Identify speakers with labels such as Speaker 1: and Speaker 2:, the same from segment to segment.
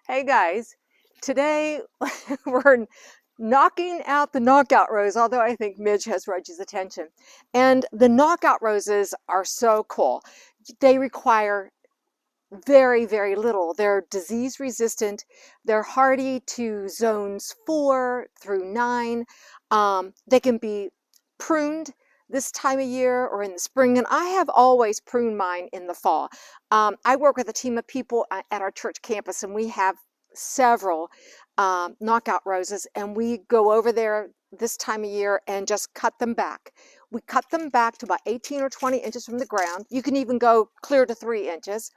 Speaker 1: Hey guys, today we're knocking out the knockout rose, although I think Midge has Reggie's attention. And the knockout roses are so cool. They require very, very little. They're disease resistant. They're hardy to zones 4 through 9. They can be pruned this time of year or in the spring, and I have always pruned mine in the fall. I work with a team of people at our church campus, and we have several knockout roses, and we go over there this time of year and just cut them back. We cut them back to about 18 or 20 inches from the ground. You can even go clear to 3 inches.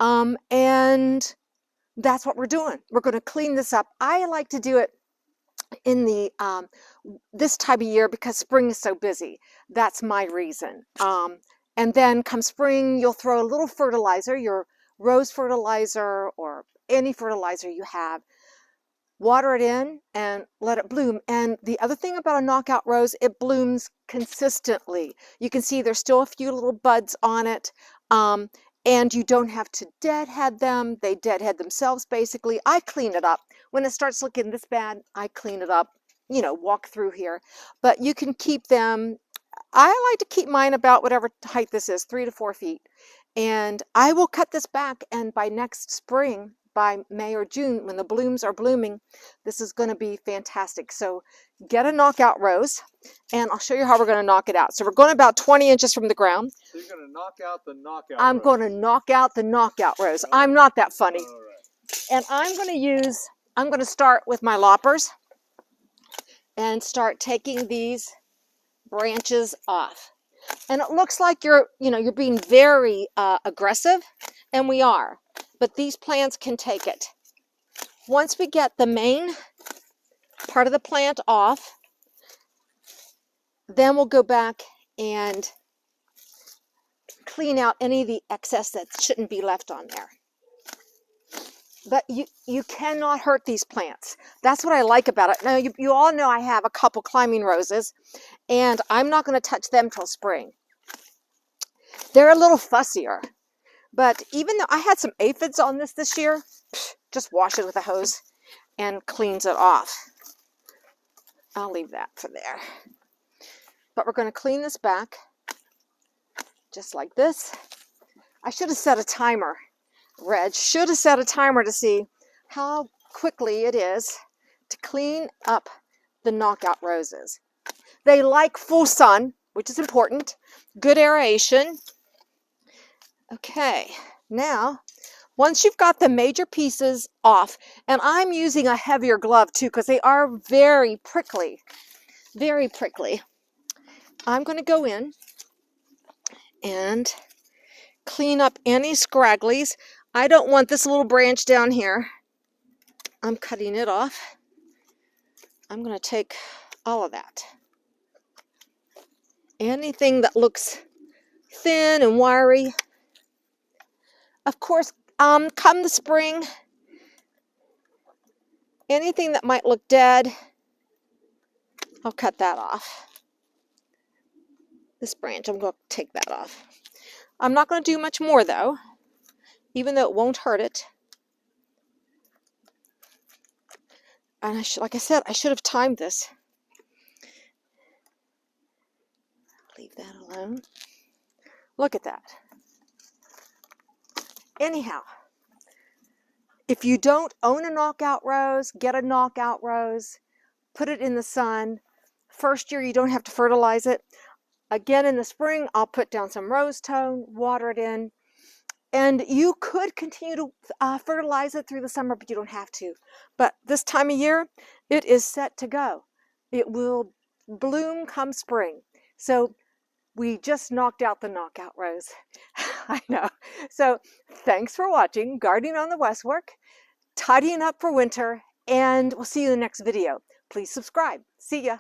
Speaker 1: And that's what we're doing. We're going to clean this up. I like to do it in the this time of year because spring is so busy. That's my reason. And then come spring, you'll throw a little fertilizer, your rose fertilizer or any fertilizer you have. Water it in and let it bloom. And the other thing about a knockout rose, it blooms consistently. You can see there's still a few little buds on it. And you don't have to deadhead them. They deadhead themselves, basically. I clean it up. When it starts looking this bad, I clean it up, you know, walk through here. But you can keep them, I like to keep mine about whatever height this is, 3 to 4 feet. And I will cut this back, and by next spring, by May or June, when the blooms are blooming, this is going to be fantastic. So get a knockout rose, and I'll show you how we're going to knock it out. So we're going about 20 inches from the ground.
Speaker 2: So you're going to knock out the knockout
Speaker 1: I'm
Speaker 2: rose.
Speaker 1: going to knock out the knockout rose. I'm not that funny.
Speaker 2: All right.
Speaker 1: And I'm going to start with my loppers and start taking these branches off. And it looks like you're being very aggressive, and we are. But these plants can take it. Once we get the main part of the plant off, then we'll go back and clean out any of the excess that shouldn't be left on there. But you cannot hurt these plants. That's what I like about it. Now, you all know I have a couple climbing roses, and I'm not going to touch them till spring. They're a little fussier. But even though I had some aphids on this year, just wash it with a hose and cleans it off. I'll leave that for there. But we're going to clean this back just like this. I should have set a timer. Reg should have set a timer to see how quickly it is to clean up the knockout roses. They like full sun, which is important. Good aeration. Okay, now, once you've got the major pieces off, and I'm using a heavier glove too because they are very prickly, I'm going to go in and clean up any scragglies. I don't want this little branch down here. I'm cutting it off. I'm going to take all of that. Anything that looks thin and wiry. Of course, come the spring, anything that might look dead, I'll cut that off. This branch, I'm going to take that off. I'm not going to do much more, though, even though it won't hurt it. And like I said, I should have timed this. Leave that alone. Look at that. Anyhow, if you don't own a knockout rose, get a knockout rose, put it in the sun. First year, you don't have to fertilize it. Again, in the spring, I'll put down some rose tone, water it in, and you could continue to fertilize it through the summer, but you don't have to. But this time of year, it is set to go. It will bloom come spring. So we just knocked out the knockout rose. I know. So thanks for watching Gardening on the Westwork, tidying up for winter, and we'll see you in the next video. Please subscribe. See ya.